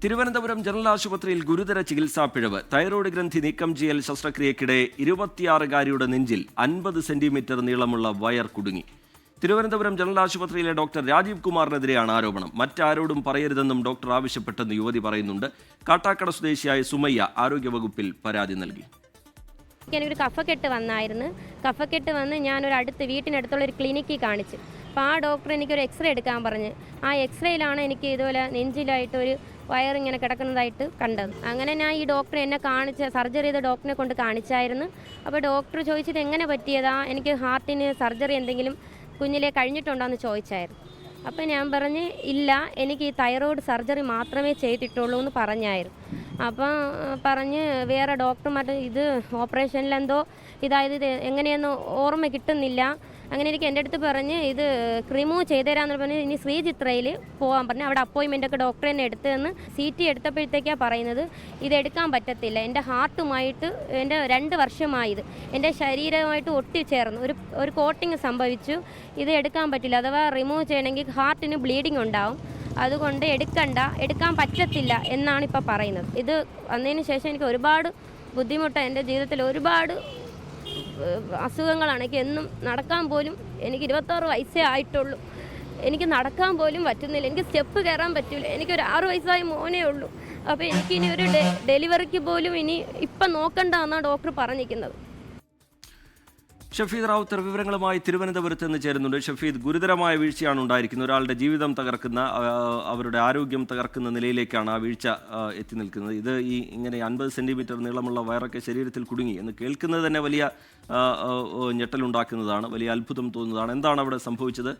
Thiruvananthapuram general ആശുപത്രിയിൽ ഗുരുതര ചികിത്സാ പിഴവ്. തൈറോയ്ഡ് ഗ്രന്ഥി നീക്കം ചെയ്യൽ ശസ്ത്രക്രിയക്കിടെ 26-കാരിയുടെ നെഞ്ചിൽ 50 സെന്റിമീറ്റർ നീളമുള്ള വയർ കുടുങ്ങി. തിരുവനന്തപുരം ജനറൽ ആശുപത്രിയിലെ ഡോക്ടർ രാജീവ് കുമാറിനെതിരെയാണ് ആരോപണം. മറ്റാരോടും പറയരുതെന്നും ഡോക്ടർ ആവശ്യപ്പെട്ടെന്ന് യുവതി പറയുന്നുണ്ട്. കാട്ടാക്കട സ്വദേശിയായ സുമയ്യ ആരോഗ്യവകുപ്പിൽ പരാതി നൽകി. എനിക്കൊരു കഫക്കെട്ട് വന്ന് ഞാനൊരു വീട്ടിനടുത്തുള്ള ഒരു ക്ലിനിക്കിൽ കാണിച്ചു. അപ്പോൾ ആ ഡോക്ടർ എനിക്കൊരു എക്സ്റേ എടുക്കാൻ പറഞ്ഞ് ആ എക്സ്റേയിലാണ് എനിക്ക് ഇതുപോലെ നെഞ്ചിലായിട്ടൊരു വയറിങ്ങനെ കിടക്കുന്നതായിട്ട് കണ്ടത്. അങ്ങനെ ഞാൻ ഈ ഡോക്ടറെ എന്നെ സർജറി ചെയ്ത ഡോക്ടറിനെ കൊണ്ട് കാണിച്ചായിരുന്നു. അപ്പോൾ ഡോക്ടർ ചോദിച്ചത് എങ്ങനെ പറ്റിയതാ, എനിക്ക് ഹാർട്ടിന് സർജറി എന്തെങ്കിലും കുഞ്ഞിലെ കഴിഞ്ഞിട്ടുണ്ടോ എന്ന് ചോദിച്ചായിരുന്നു. അപ്പോൾ ഞാൻ പറഞ്ഞ് ഇല്ല, എനിക്ക് ഈ തൈറോയ്ഡ് സർജറി മാത്രമേ ചെയ്തിട്ടുള്ളൂ എന്ന് പറഞ്ഞായിരുന്നു. അപ്പം പറഞ്ഞ് വേറെ ഡോക്ടർമാർ ഇത് ഓപ്പറേഷനിലെന്തോ ഇത് എങ്ങനെയൊന്നും ഓർമ്മ കിട്ടുന്നില്ല. അങ്ങനെ എനിക്ക് എൻ്റെ അടുത്ത് പറഞ്ഞ് ഇത് റിമൂവ് ചെയ്തുതരാമെന്ന് പറഞ്ഞ് ഇനി ശ്രീചിത്രയിൽ പോകാൻ പറഞ്ഞു. അവിടെ അപ്പോയിൻമെൻ്റൊക്കെ ഡോക്ടർ തന്നെ എടുത്തതെന്ന് CT എടുത്തപ്പോഴത്തേക്കാണ് പറയുന്നത് ഇതെടുക്കാൻ പറ്റത്തില്ല, എൻ്റെ ഹാർട്ടുമായിട്ട് എൻ്റെ 2 വർഷമായത് എൻ്റെ ശരീരവുമായിട്ട് ഒട്ടിച്ചേർന്ന് ഒരു കോട്ടിങ് സംഭവിച്ചു, ഇത് എടുക്കാൻ പറ്റില്ല. അഥവാ റിമൂവ് ചെയ്യണമെങ്കിൽ ഹാർട്ടിന് ബ്ലീഡിങ് ഉണ്ടാവും, അതുകൊണ്ട് എടുക്കാൻ പറ്റത്തില്ല എന്നാണ് ഇപ്പോൾ പറയുന്നത്. ഇത് വന്നതിന് ശേഷം എനിക്ക് ഒരുപാട് ബുദ്ധിമുട്ടാണ്. എൻ്റെ ജീവിതത്തിൽ ഒരുപാട് അസുഖങ്ങളാണ്. എന്നും നടക്കാൻ പോലും എനിക്ക് 26 വയസ്സേ ആയിട്ടുള്ളൂ. എനിക്ക് നടക്കാൻ പോലും പറ്റുന്നില്ല, എനിക്ക് സ്റ്റെപ്പ് കയറാൻ പറ്റില്ല. എനിക്കൊരു 6 വയസ്സായ മോനേ ഉള്ളൂ. അപ്പോൾ എനിക്കിനി ഒരു ഡെലിവറിക്ക് പോലും ഇപ്പം നോക്കണ്ടെന്നാണ് ഡോക്ടർ പറഞ്ഞിരിക്കുന്നത്. ഷഫീദ് റാവുത്തർ വിവരങ്ങളുമായി തിരുവനന്തപുരത്ത് നിന്ന് ചേരുന്നുണ്ട്. ഷഫീദ്, ഗുരുതരമായ വീഴ്ചയാണ് ഉണ്ടായിരിക്കുന്നത്. ഒരാളുടെ ജീവിതം തകർക്കുന്ന, അവരുടെ ആരോഗ്യം തകർക്കുന്ന നിലയിലേക്കാണ് ആ വീഴ്ച എത്തി നിൽക്കുന്നത്. ഇത് ഇങ്ങനെ 50 സെന്റിമീറ്റർ നീളമുള്ള വയറൊക്കെ ശരീരത്തിൽ കുടുങ്ങി എന്ന് കേൾക്കുന്നത് തന്നെ വലിയ ഞെട്ടലുണ്ടാക്കുന്നതാണ്, വലിയ അത്ഭുതം തോന്നുന്നതാണ്. എന്താണ് അവിടെ സംഭവിച്ചത്?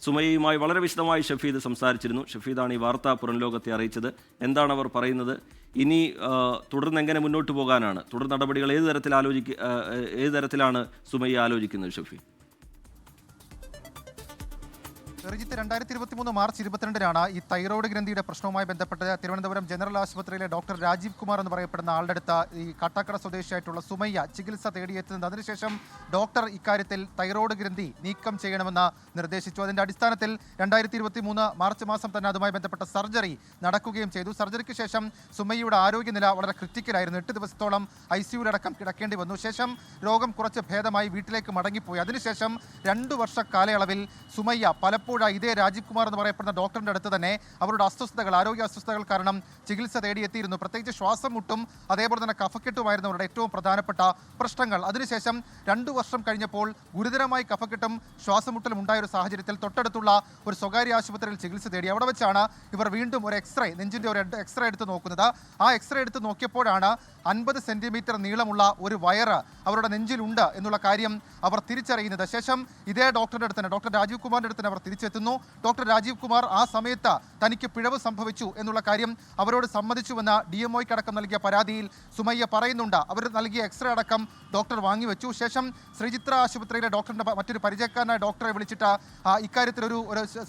സുമയ്യയുമായി വളരെ വിശദമായി ഷഫീദ് സംസാരിച്ചിരുന്നു. ഷഫീദാണ് ഈ വാർത്ത പുറം ലോകത്തെ അറിയിച്ചത്. എന്താണ് അവർ പറയുന്നത്? ഇനി തുടർന്ന് എങ്ങനെ മുന്നോട്ട് പോകാനാണ്? തുടർ നടപടികൾ ഏത് തരത്തിലാണ് സുമയ്യ ആലോചിക്കുന്നത് ഷഫീദ്? 2023 മാർച്ച് 22-നാണ് ഈ തൈറോയ്ഡ് ഗ്രന്ഥിയുടെ പ്രശ്നവുമായി ബന്ധപ്പെട്ട് തിരുവനന്തപുരം ജനറൽ ആശുപത്രിയിലെ ഡോക്ടർ രാജീവ് കുമാർ എന്ന് പറയപ്പെടുന്ന ആളുടെ അടുത്ത് ഈ കാട്ടാക്കട സ്വദേശിയായിട്ടുള്ള സുമയ്യ ചികിത്സ തേടിയെത്തുന്നത്. അതിനുശേഷം ഡോക്ടർ ഇക്കാര്യത്തിൽ തൈറോയ്ഡ് ഗ്രന്ഥി നീക്കം ചെയ്യണമെന്ന് നിർദ്ദേശിച്ചു. അതിൻ്റെ അടിസ്ഥാനത്തിൽ 2023 മാർച്ച് മാസം തന്നെ അതുമായി ബന്ധപ്പെട്ട സർജറി നടക്കുകയും ചെയ്തു. സർജറിക്ക് ശേഷം സുമയ്യയുടെ ആരോഗ്യനില വളരെ ക്രിറ്റിക്കലായിരുന്നു. 8 ദിവസത്തോളം ICUവിലടക്കം കിടക്കേണ്ടി വന്നു. ശേഷം രോഗം കുറച്ച് ഭേദമായി വീട്ടിലേക്ക് മടങ്ങിപ്പോയി. അതിനുശേഷം 2 വർഷ കാലയളവിൽ സുമയ്യ പലപ്പോഴും ഇതേ രാജീവ് കുമാർ എന്ന് പറയപ്പെടുന്ന ഡോക്ടറിന്റെ അടുത്ത് തന്നെ അവരുടെ ആരോഗ്യ അസ്വസ്ഥതകൾ കാരണം ചികിത്സ തേടിയെത്തിയിരുന്നു. പ്രത്യേകിച്ച് ശ്വാസം മുട്ടും അതേപോലെ തന്നെ കഫക്കെട്ടുമായിരുന്നു അവരുടെ ഏറ്റവും പ്രധാനപ്പെട്ട പ്രശ്നങ്ങൾ. അതിനുശേഷം 2 വർഷം കഴിഞ്ഞപ്പോൾ ഗുരുതരമായി കഫക്കെട്ടും ശ്വാസമുട്ടലും ഉണ്ടായ ഒരു സാഹചര്യത്തിൽ തൊട്ടടുത്തുള്ള ഒരു സ്വകാര്യ ആശുപത്രിയിൽ ചികിത്സ തേടി. അവിടെ വെച്ചാണ് ഇവർ വീണ്ടും ഒരു നെഞ്ചിന്റെ ഒരു എക്സ്റേ എടുത്ത് നോക്കുന്നത്. ആ എക്സ്റേ എടുത്ത് നോക്കിയപ്പോഴാണ് 50 സെന്റിമീറ്റർ നീളമുള്ള ഒരു വയറ് അവരുടെ നെഞ്ചിലുണ്ട് എന്നുള്ള കാര്യം അവർ തിരിച്ചറിയുന്നത്. ശേഷം ഇതേ ഡോക്ടറുടെ അടുത്ത് തന്നെ, ഡോക്ടർ രാജീവ് കുമാറിന്റെ അടുത്ത് തന്നെ അവർ തിരിച്ചെത്തുന്നു. ഡോക്ടർ രാജീവ് കുമാർ ആ സമയത്ത് തനിക്ക് പിഴവ് സംഭവിച്ചു എന്നുള്ള കാര്യം അവരോട് സമ്മതിച്ചുവെന്ന് DMOയ്ക്ക് അടക്കം നൽകിയ പരാതിയിൽ സുമയ്യ പറയുന്നുണ്ട്. അവർ നൽകിയ എക്സ്റേ അടക്കം ഡോക്ടർ വാങ്ങിവെച്ചു. ശേഷം ശ്രീചിത്ര ആശുപത്രിയിലെ ഡോക്ടറിന്റെ മറ്റൊരു പരിചയക്കാരനായ ഡോക്ടറെ വിളിച്ചിട്ട് ഇക്കാര്യത്തിൽ ഒരു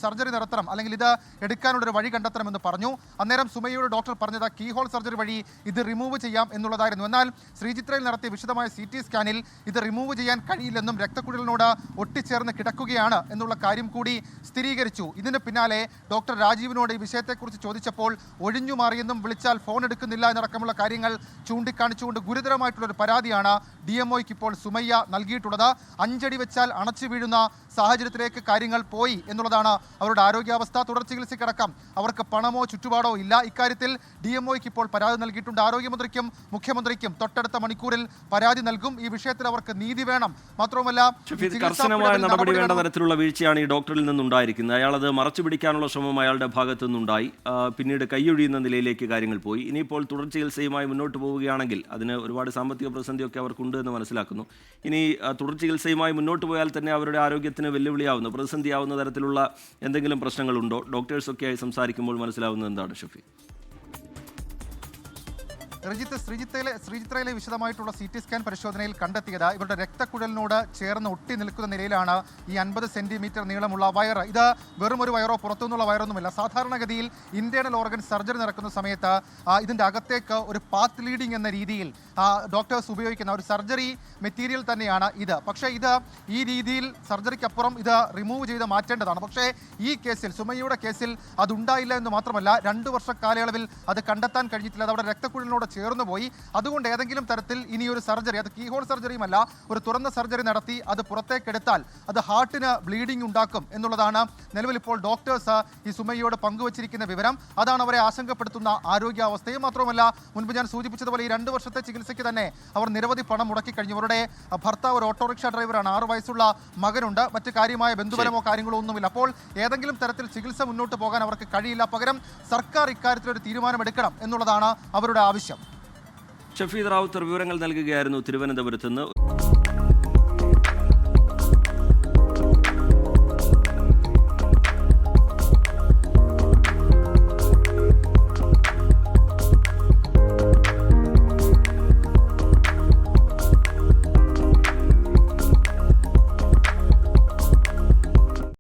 സർജറി നടത്തണം, അല്ലെങ്കിൽ ഇത് എടുക്കാനുള്ളൊരു വഴി കണ്ടെത്തണമെന്ന് പറഞ്ഞു. അന്നേരം സുമയ്യയോട് ഡോക്ടർ പറഞ്ഞത് കീഹോൾ സർജറി വഴി ഇത് റിമൂവ് ചെയ്യാം എന്നുള്ളതായിരുന്നു. എന്നാൽ ശ്രീചിത്രയിൽ നടത്തിയ വിശദമായ CT സ്കാനിൽ ഇത് റിമൂവ് ചെയ്യാൻ കഴിയില്ലെന്നും രക്തക്കുഴലിനോട് ഒട്ടിച്ചേർന്ന് കിടക്കുകയാണ് എന്നുള്ള കാര്യം കൂടി സ്ഥിരീകരിച്ചു. ഇതിന് പിന്നാലെ ഡോക്ടർ രാജീവിനോട് ഈ വിഷയത്തെക്കുറിച്ച് ചോദിച്ചപ്പോൾ ഒഴിഞ്ഞു മാറിയെന്നും വിളിച്ചാൽ ഫോൺ എടുക്കുന്നില്ല എന്നടക്കമുള്ള കാര്യങ്ങൾ ചൂണ്ടിക്കാണിച്ചുകൊണ്ട് ഗുരുതരമായിട്ടുള്ളൊരു പരാതിയാണ് DMOയ്ക്ക് ഇപ്പോൾ സുമയ്യ നൽകിയിട്ടുള്ളത്. 5 അടി വെച്ചാൽ അണച്ചു വീഴുന്ന സാഹചര്യത്തിലേക്ക് കാര്യങ്ങൾ പോയി എന്നുള്ളതാണ് അവരുടെ ആരോഗ്യാവസ്ഥ. തുടർ ചികിത്സയ്ക്കടക്കം അവർക്ക് പണമോ ചുറ്റുപാടോ ഇല്ല. ഇക്കാര്യത്തിൽ DMOയ്ക്ക് ഇപ്പോൾ പരാതി നൽകിയിട്ടുണ്ട്. ആരോഗ്യമന്ത്രിക്കും മുഖ്യമന്ത്രിക്കും തൊട്ടടുത്ത മണിക്കൂറിൽ പരാതി നൽകും. ഈ വിഷയത്തിൽ അവർക്ക് നീതി വേണം. മാത്രമല്ല കർശനമായ നടപടി വേണ്ട തരത്തിലുള്ള വീഴ്ചയാണ് ഈ ഡോക്ടറിൽ നിന്നുണ്ടായിരിക്കുന്നത്. അയാളത് മറച്ചു പിടിക്കാനുള്ള ശ്രമം അയാളുടെ ഭാഗത്തു നിന്നുണ്ടായി. പിന്നീട് കൈയൊഴിയുന്ന നിലയിലേക്ക് കാര്യങ്ങൾ പോയി. ഇനിയിപ്പോൾ തുടർ ചികിത്സയുമായി മുന്നോട്ട് പോവുകയാണെങ്കിൽ അതിന് ഒരുപാട് സാമ്പത്തിക പ്രതിസന്ധിയൊക്കെ അവർക്കുണ്ട് എന്ന് മനസ്സിലാക്കുന്നു. ഇനി തുടർ ചികിത്സയുമായി മുന്നോട്ട് പോയാൽ തന്നെ അവരുടെ ആരോഗ്യത്തിന് വെല്ലുവിളിയാവുന്ന, പ്രതിസന്ധിയാവുന്ന തരത്തിലുള്ള എന്തെങ്കിലും പ്രശ്നങ്ങളുണ്ടോ? ഡോക്ടേഴ്സൊക്കെയായി സംസാരിക്കുമ്പോൾ മനസ്സിലാവുന്നത് എന്താണ് ഷഫീ? ശ്രീചിത്രയിലെ വിശദമായിട്ടുള്ള CT സ്കാൻ പരിശോധനയിൽ കണ്ടെത്തിയത് ഇവരുടെ രക്തക്കുഴലിനോട് ചേർന്ന് ഒട്ടി നിൽക്കുന്ന നിലയിലാണ് ഈ 50 സെന്റിമീറ്റർ നീളമുള്ള വയറ്. ഇത് വെറും ഒരു വയറോ പുറത്തുനിന്നുള്ള വയറൊന്നുമില്ല. സാധാരണഗതിയിൽ ഇന്റേണൽ ഓർഗൻ സർജറി നടക്കുന്ന സമയത്ത് ഇതിൻ്റെ അകത്തേക്ക് ഒരു പാത്ത് ലീഡിംഗ് എന്ന രീതിയിൽ ഡോക്ടേഴ്സ് ഉപയോഗിക്കുന്ന ഒരു സർജറി മെറ്റീരിയൽ തന്നെയാണ് ഇത്. പക്ഷേ ഇത് ഈ രീതിയിൽ സർജറിക്കപ്പുറം ഇത് റിമൂവ് ചെയ്ത് മാറ്റേണ്ടതാണ്. പക്ഷേ ഈ കേസിൽ, സുമയ്യയുടെ കേസിൽ അതുണ്ടായില്ല എന്ന് മാത്രമല്ല 2 വർഷ കാലയളവിൽ അത് കണ്ടെത്താൻ കഴിഞ്ഞിട്ടില്ല. അത് അവിടെ രക്തക്കുഴലിനോട് ചേർന്ന് പോയി. അതുകൊണ്ട് ഏതെങ്കിലും തരത്തിൽ ഇനി ഒരു സർജറി, അത് കീഹോൾ സർജറിയുമല്ല, ഒരു തുറന്ന സർജറി നടത്തി അത് പുറത്തേക്കെടുത്താൽ അത് ഹാർട്ടിന് ബ്ലീഡിംഗ് ഉണ്ടാക്കും എന്നുള്ളതാണ് നിലവിൽ ഇപ്പോൾ ഡോക്ടേഴ്സ് ഈ സുമയ്യയോട് പങ്കുവച്ചിരിക്കുന്ന വിവരം. അതാണ് അവരെ ആശങ്കപ്പെടുത്തുന്ന ആരോഗ്യാവസ്ഥയും. മാത്രമല്ല, മുൻപ് ഞാൻ സൂചിപ്പിച്ചതുപോലെ ഈ 2 വർഷത്തെ ചികിത്സയ്ക്ക് തന്നെ അവർ നിരവധി പണം മുടക്കി കഴിഞ്ഞു. അവരുടെ ഭർത്താവ് ഒരു ഓട്ടോറിക്ഷ ഡ്രൈവറാണ്, 6 വയസ്സുള്ള മകനുണ്ട്, മറ്റ് കാര്യമായ ബന്ധുബലമോ കാര്യങ്ങളോ ഒന്നുമില്ല. അപ്പോൾ ഏതെങ്കിലും തരത്തിൽ ചികിത്സ മുന്നോട്ട് പോകാൻ അവർക്ക് കഴിയില്ല. പകരം സർക്കാർ ഇക്കാര്യത്തിൽ ഒരു തീരുമാനമെടുക്കണം എന്നുള്ളതാണ് അവരുടെ ആവശ്യം. ഷഫീദ് റാവുത്തർ വിവരങ്ങൾ നൽകുകയായിരുന്നു തിരുവനന്തപുരത്ത് നിന്ന്.